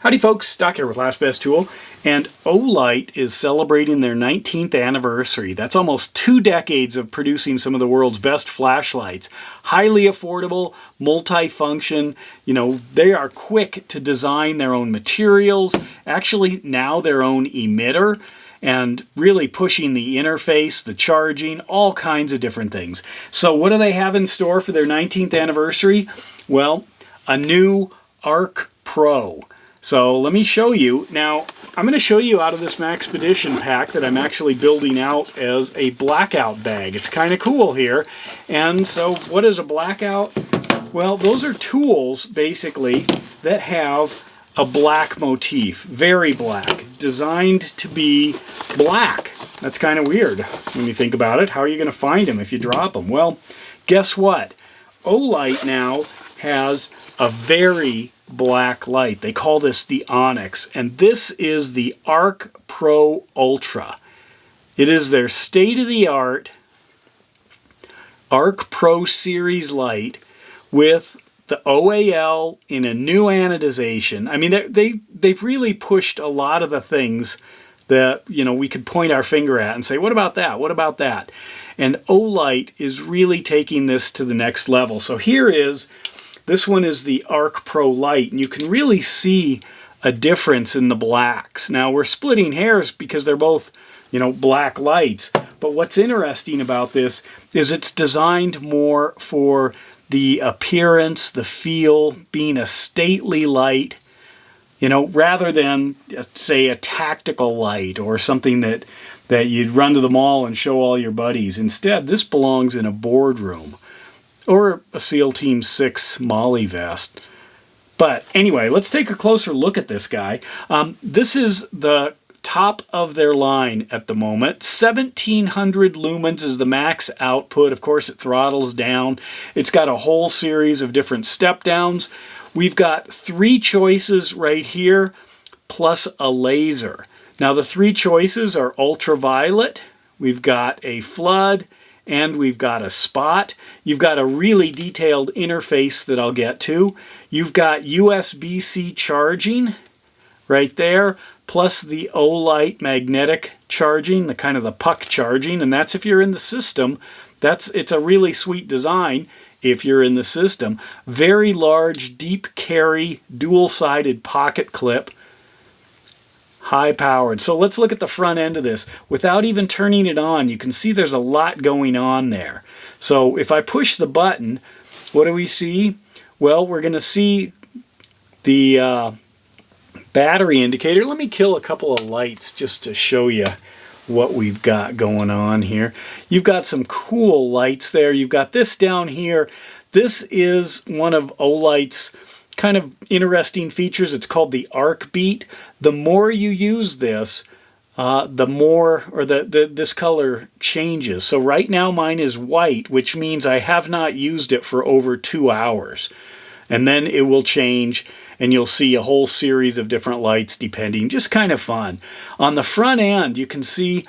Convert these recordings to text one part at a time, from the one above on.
Howdy folks, Doc here with Last Best Tool, and Olight is celebrating their 19th anniversary. That's almost 2 decades of producing some of the world's best flashlights. Highly affordable, multi-function, they are quick to design their own materials, actually now their own emitter, and really pushing the interface, the charging, all kinds of different things. So what do they have in store for their 19th anniversary? Well, a new ArkPro. So let me show you. Now, I'm going to show you out of this Maxpedition pack that I'm actually building out as a blackout bag. It's kind of cool here. And so what is a blackout? Well, those are tools, basically, that have a black motif. Very black. Designed to be black. That's kind of weird when you think about it. How are you going to find them if you drop them? Well, guess what? Olight now has a very black light. They call this the Onyx, and this is the ArkPro Ultra. It is their state-of-the-art ArkPro series light with the OAL in a new anodization. I mean, they've really pushed a lot of the things that we could point our finger at and say, what about that? What about that? And Olight is really taking this to the next level. So this one is the ArkPro Light, and you can really see a difference in the blacks. Now, we're splitting hairs because they're both, black lights. But what's interesting about this is it's designed more for the appearance, the feel, being a stately light, rather than, say, a tactical light or something that you'd run to the mall and show all your buddies. Instead, this belongs in a boardroom or a SEAL Team 6 Molly vest. But anyway, let's take a closer look at this guy. This is the top of their line at the moment. 1700 lumens is the max output. Of course, it throttles down. It's got a whole series of different step downs. We've got 3 choices right here, plus a laser. Now, the 3 choices are ultraviolet, we've got a flood, and we've got a spot. You've got a really detailed interface that I'll get to. You've got USB-C charging right there, plus the Olight magnetic charging, the kind of the puck charging, and that's if you're in the system. It's a really sweet design if you're in the system. Very large, deep carry, dual-sided pocket clip. High powered. So let's look at the front end of this. Without even turning it on, you can see there's a lot going on there. So if I push the button, what do we see? Well, we're going to see the battery indicator. Let me kill a couple of lights just to show you what we've got going on here. You've got some cool lights there. You've got this down here. This is one of Olight's kind of interesting features. It's called the arc beat. The more you use this, the more, or this color changes. So right now mine is white, which means I have not used it for over 2 hours. And then it will change, and you'll see a whole series of different lights depending. Just kind of fun. On the front end, you can see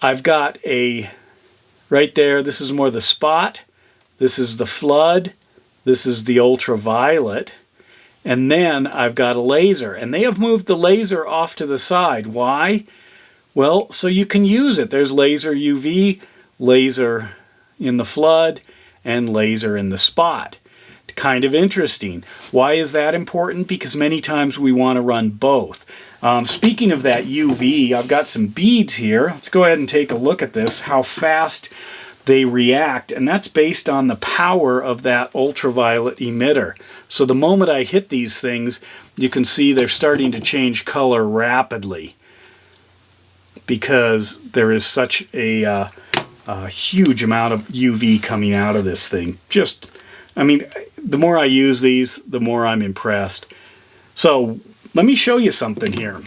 I've got right there, this is more the spot. This is the flood. This is the ultraviolet. And then I've got a laser, and they have moved the laser off to the side. Why? Well, so you can use it. There's laser UV, laser in the flood, and laser in the spot. Kind of interesting. Why is that important? Because many times we want to run both. Speaking of that UV, I've got some beads here. Let's go ahead and take a look at this, how fast they react, and that's based on the power of that ultraviolet emitter. So the moment I hit these things, you can see they're starting to change color rapidly because there is such a huge amount of UV coming out of this thing. The more I use these, the more I'm impressed. So let me show you something here.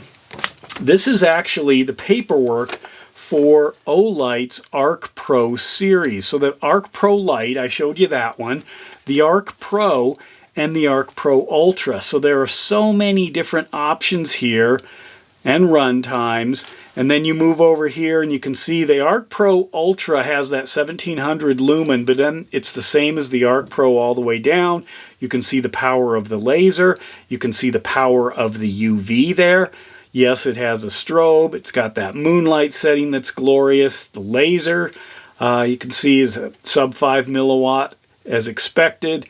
This is actually the paperwork for Olight's ArkPro series. So the ArkPro Light, I showed you that one, the ArkPro, and the ArkPro Ultra. So there are so many different options here and run times, And then you move over here and you can see the ArkPro Ultra has that 1700 lumen, but then it's the same as the ArkPro all the way down. You can see the power of the laser. You can see the power of the UV there. Yes, it has a strobe. It's got that moonlight setting that's glorious. The laser, you can see, is a sub 5 milliwatt as expected.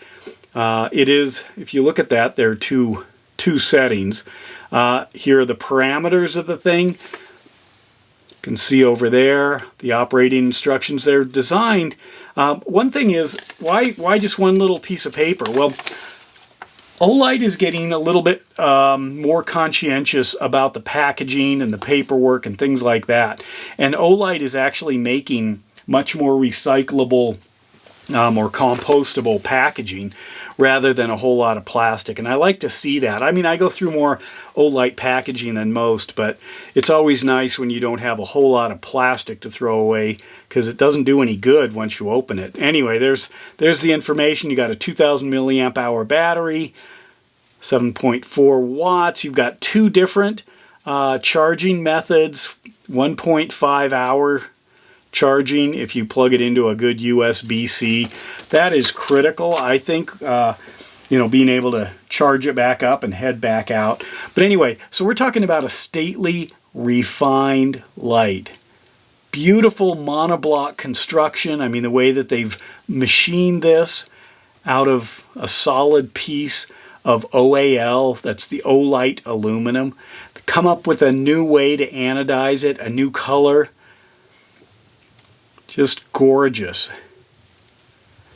It is, if you look at that, there are two settings. Here are the parameters of the thing. You can see over there the operating instructions. They're designed. One thing is, why just one little piece of paper? Well, Olight is getting a little bit more conscientious about the packaging and the paperwork and things like that. And Olight is actually making much more recyclable or compostable packaging rather than a whole lot of plastic. And I like to see that. I mean, I go through more Olight packaging than most, but it's always nice when you don't have a whole lot of plastic to throw away, because it doesn't do any good once you open it. Anyway, there's the information. You got a 2000 milliamp hour battery, 7.4 watts. You've got two different charging methods, 1.5 hour charging if you plug it into a good USB-C. That is critical, I think, being able to charge it back up and head back out. But anyway, so we're talking about a stately, refined light. Beautiful monoblock construction. I mean, the way that they've machined this out of a solid piece of OAL, that's the Olight aluminum. Come up with a new way to anodize it, a new color. Just gorgeous.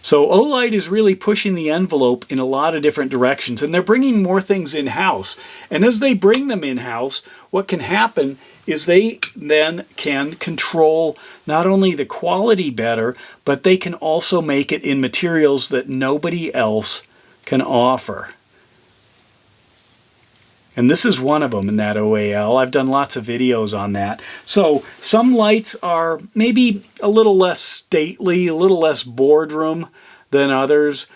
So Olight is really pushing the envelope in a lot of different directions, and they're bringing more things in-house. And as they bring them in-house, what can happen is they then can control not only the quality better, but they can also make it in materials that nobody else can offer. And this is one of them in that OAL. I've done lots of videos on that. So some lights are maybe a little less stately, a little less boardroom than others,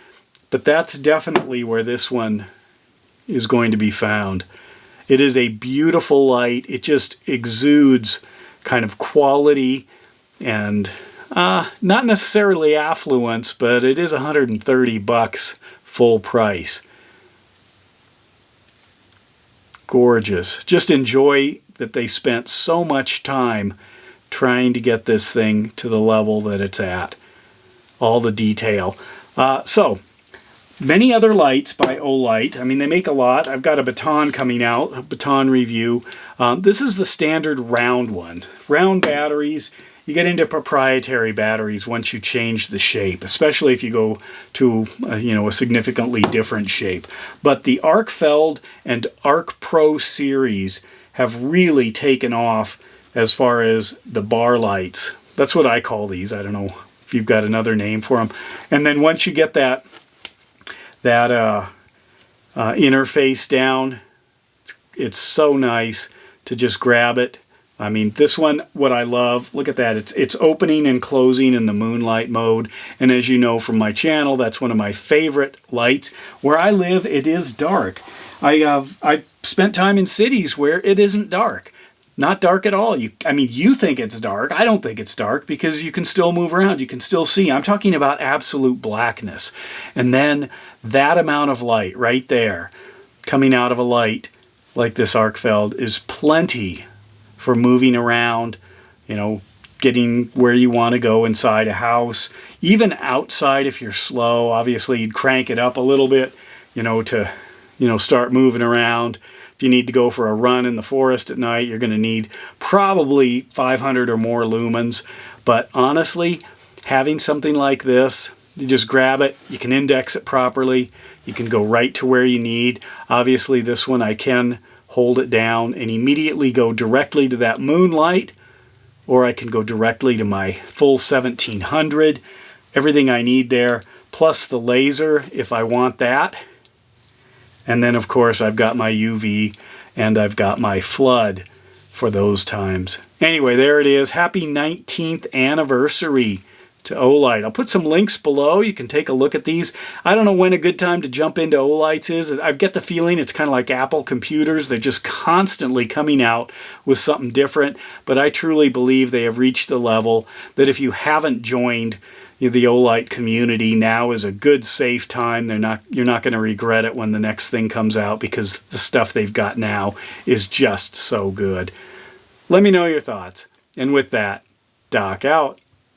but that's definitely where this one is going to be found. It is a beautiful light. It just exudes kind of quality and not necessarily affluence, but it is $130 full price. Gorgeous. Just enjoy that they spent so much time trying to get this thing to the level that it's at. All the detail. So, many other lights by Olight. I mean, they make a lot. I've got a baton coming out, a baton review. This is the standard round one. Round batteries. You get into proprietary batteries once you change the shape, especially if you go to a significantly different shape. But the ArcFeld and ArkPro series have really taken off as far as the bar lights. That's what I call these. I don't know if you've got another name for them. And then once you get that interface down, it's so nice to just grab it. I mean, this one, what I love, look at that. It's opening and closing in the moonlight mode. And as you know from my channel, that's one of my favorite lights. Where I live, it is dark. I've spent time in cities where it isn't dark. Not dark at all. You think it's dark. I don't think it's dark because you can still move around. You can still see. I'm talking about absolute blackness. And then that amount of light right there coming out of a light like this ArkFeld is plenty for moving around, getting where you want to go inside a house, even outside if you're slow. Obviously, you'd crank it up a little bit, to, start moving around. If you need to go for a run in the forest at night, you're going to need probably 500 or more lumens. But honestly, having something like this, you just grab it, you can index it properly, you can go right to where you need. Obviously, this one I can hold it down and immediately go directly to that moonlight, or I can go directly to my full 1700. Everything I need there, plus the laser if I want that. And then of course I've got my UV and I've got my flood for those times. Anyway, there it is. Happy 19th anniversary to Olight. I'll put some links below. You can take a look at these. I don't know when a good time to jump into Olights is. I get the feeling it's kind of like Apple computers. They're just constantly coming out with something different. But I truly believe they have reached the level that if you haven't joined the Olight community, now is a good, safe time. You're not going to regret it when the next thing comes out, because the stuff they've got now is just so good. Let me know your thoughts. And with that, Doc out.